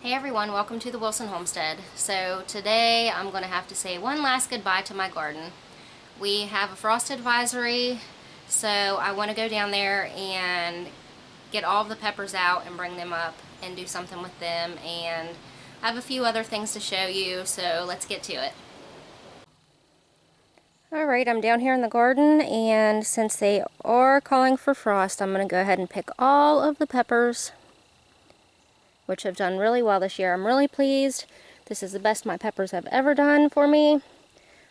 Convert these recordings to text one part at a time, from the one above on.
Hey everyone, welcome to the Wilson Homestead. So today I'm going to have to say one last goodbye to my garden. We have a frost advisory, so I want to go down there and get all of the peppers out and bring them up and do something with them, and I have a few other things to show you, so let's get to it. Alright, I'm down here in the garden, and since they are calling for frost, I'm going to go ahead and pick all of the peppers, which have done really well this year. I'm really pleased. This is the best my peppers have ever done for me.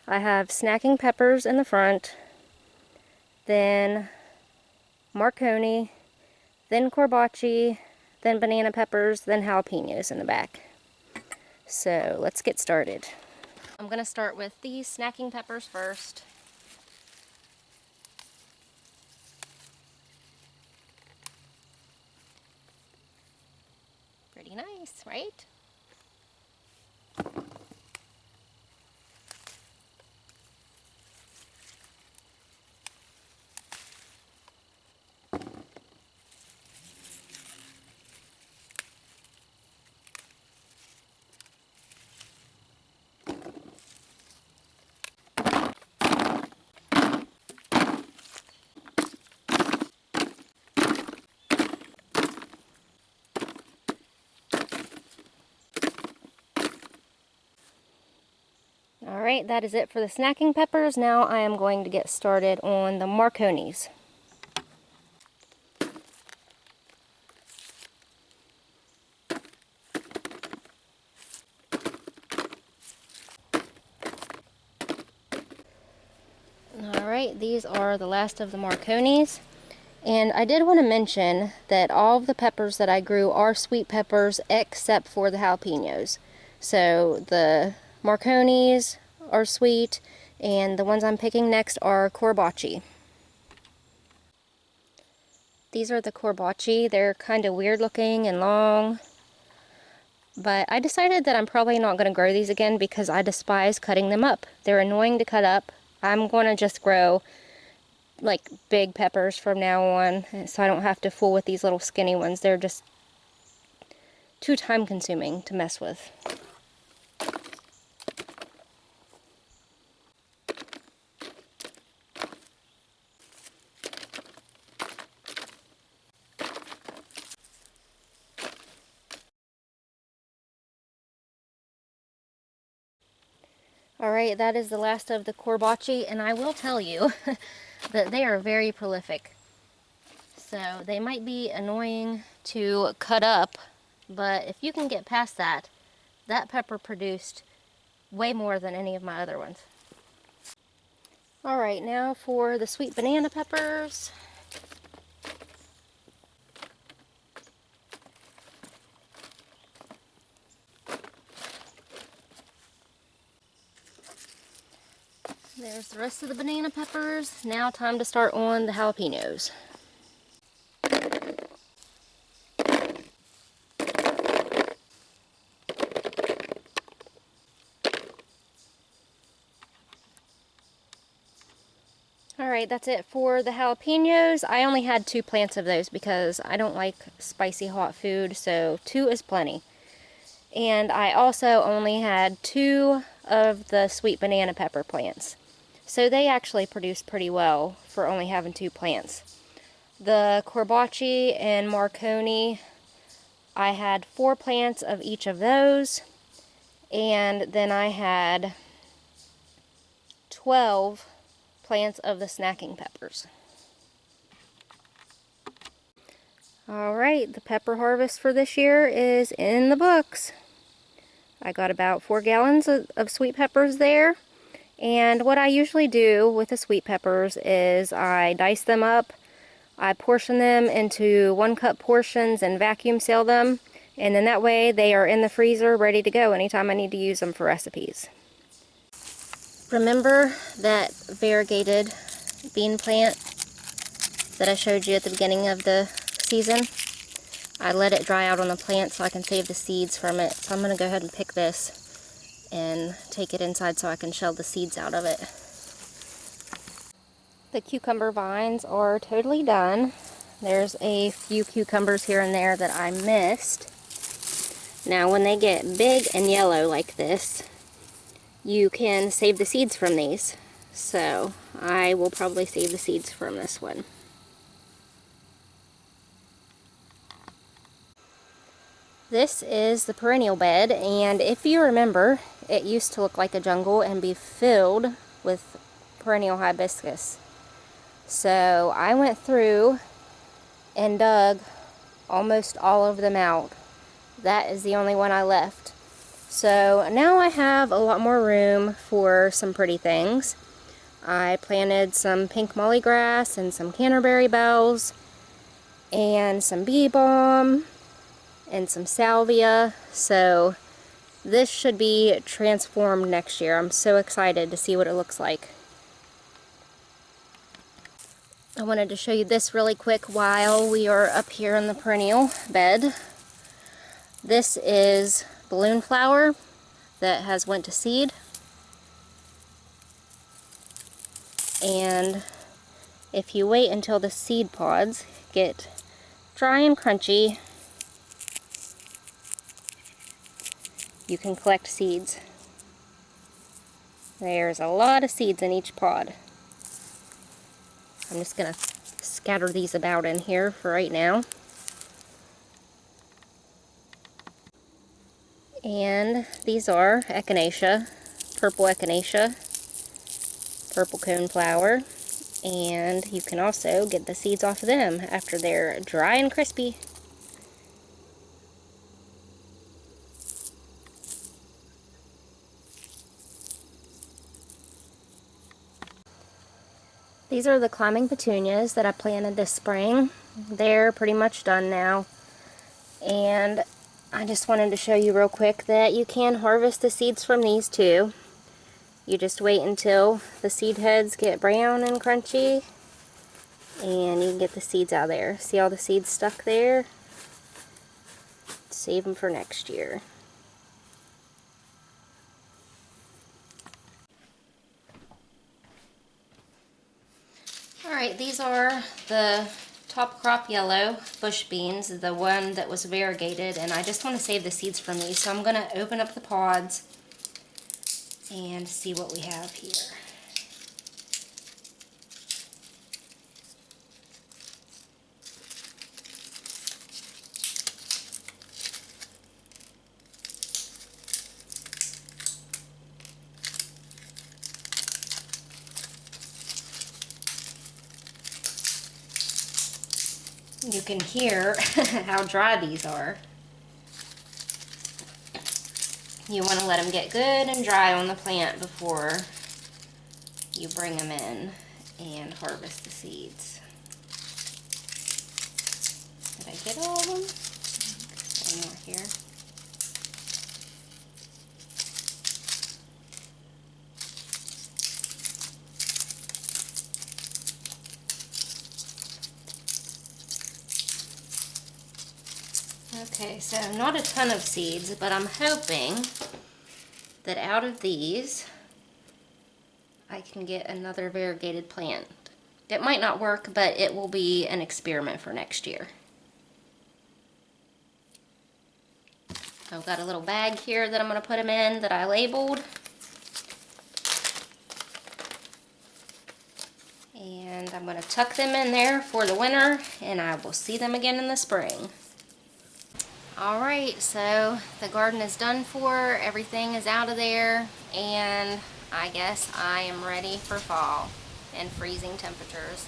I have snacking peppers in the front, then Marconi, then Corbaci, then banana peppers, then jalapenos in the back. So let's get started. I'm going to start with these snacking peppers first. Pretty nice, right? Alright, that is it for the snacking peppers. Now I am going to get started on the Marconis. Alright, these are the last of the Marconis. And I did want to mention that all of the peppers that I grew are sweet peppers except for the jalapenos. So the Marconis are sweet, and the ones I'm picking next are Corbaci. These are the Corbaci. They're kind of weird looking and long, but I decided that I'm probably not going to grow these again because I despise cutting them up. They're annoying to cut up. I'm going to just grow like big peppers from now on, so I don't have to fool with these little skinny ones. They're just too time consuming to mess with. Alright, that is the last of the Corbaci, and I will tell you that they are very prolific. So they might be annoying to cut up, but if you can get past that, that pepper produced way more than any of my other ones. Alright, now for the sweet banana peppers. There's the rest of the banana peppers. Now time to start on the jalapenos. Alright, that's it for the jalapenos. I only had 2 plants of those because I don't like spicy hot food, so 2 is plenty. And I also only had 2 of the sweet banana pepper plants. So they actually produced pretty well for only having 2 plants. The Corbaci and Marconi, I had 4 plants of each of those. And then I had 12 plants of the snacking peppers. Alright, the pepper harvest for this year is in the books. I got about 4 gallons of sweet peppers there. And what I usually do with the sweet peppers is I dice them up, I portion them into 1-cup portions and vacuum seal them, and then that way they are in the freezer ready to go anytime I need to use them for recipes. Remember that variegated bean plant that I showed you at the beginning of the season? I let it dry out on the plant so I can save the seeds from it. So I'm going to go ahead and pick this and take it inside so I can shell the seeds out of it. The cucumber vines are totally done. There's a few cucumbers here and there that I missed. Now when they get big and yellow like this, you can save the seeds from these. So I will probably save the seeds from this one. This is the perennial bed, and if you remember, it used to look like a jungle and be filled with perennial hibiscus. So I went through and dug almost all of them out. That is the only one I left. So now I have a lot more room for some pretty things. I planted some pink molly grass and some Canterbury bells and some bee balm and some salvia. So this should be transformed next year. I'm so excited to see what it looks like. I wanted to show you this really quick while we are up here in the perennial bed. This is balloon flower that has went to seed. And if you wait until the seed pods get dry and crunchy, you can collect seeds. There's a lot of seeds in each pod. I'm just going to scatter these about in here for right now. And these are echinacea, purple echinacea, purple coneflower, and you can also get the seeds off of them after they're dry and crispy. These are the climbing petunias that I planted this spring. They're pretty much done now. And I just wanted to show you real quick that you can harvest the seeds from these too. You just wait until the seed heads get brown and crunchy, and you can get the seeds out of there. See all the seeds stuck there? Save them for next year. Alright, these are the top crop yellow bush beans, the one that was variegated, and I just want to save the seeds from these, so I'm going to open up the pods and see what we have here. You can hear how dry these are. You want to let them get good and dry on the plant before you bring them in and harvest the seeds. Did I get all of them? One more here. Okay, so not a ton of seeds, but I'm hoping that out of these I can get another variegated plant. It might not work, but it will be an experiment for next year. I've got a little bag here that I'm going to put them in that I labeled. And I'm going to tuck them in there for the winter, and I will see them again in the spring. Alright, so the garden is done for, everything is out of there, and I guess I am ready for fall and freezing temperatures.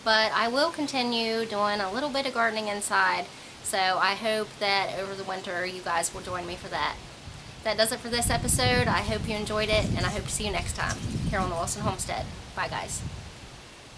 But I will continue doing a little bit of gardening inside, so I hope that over the winter you guys will join me for that. That does it for this episode. I hope you enjoyed it, and I hope to see you next time here on the Wilson Homestead. Bye guys.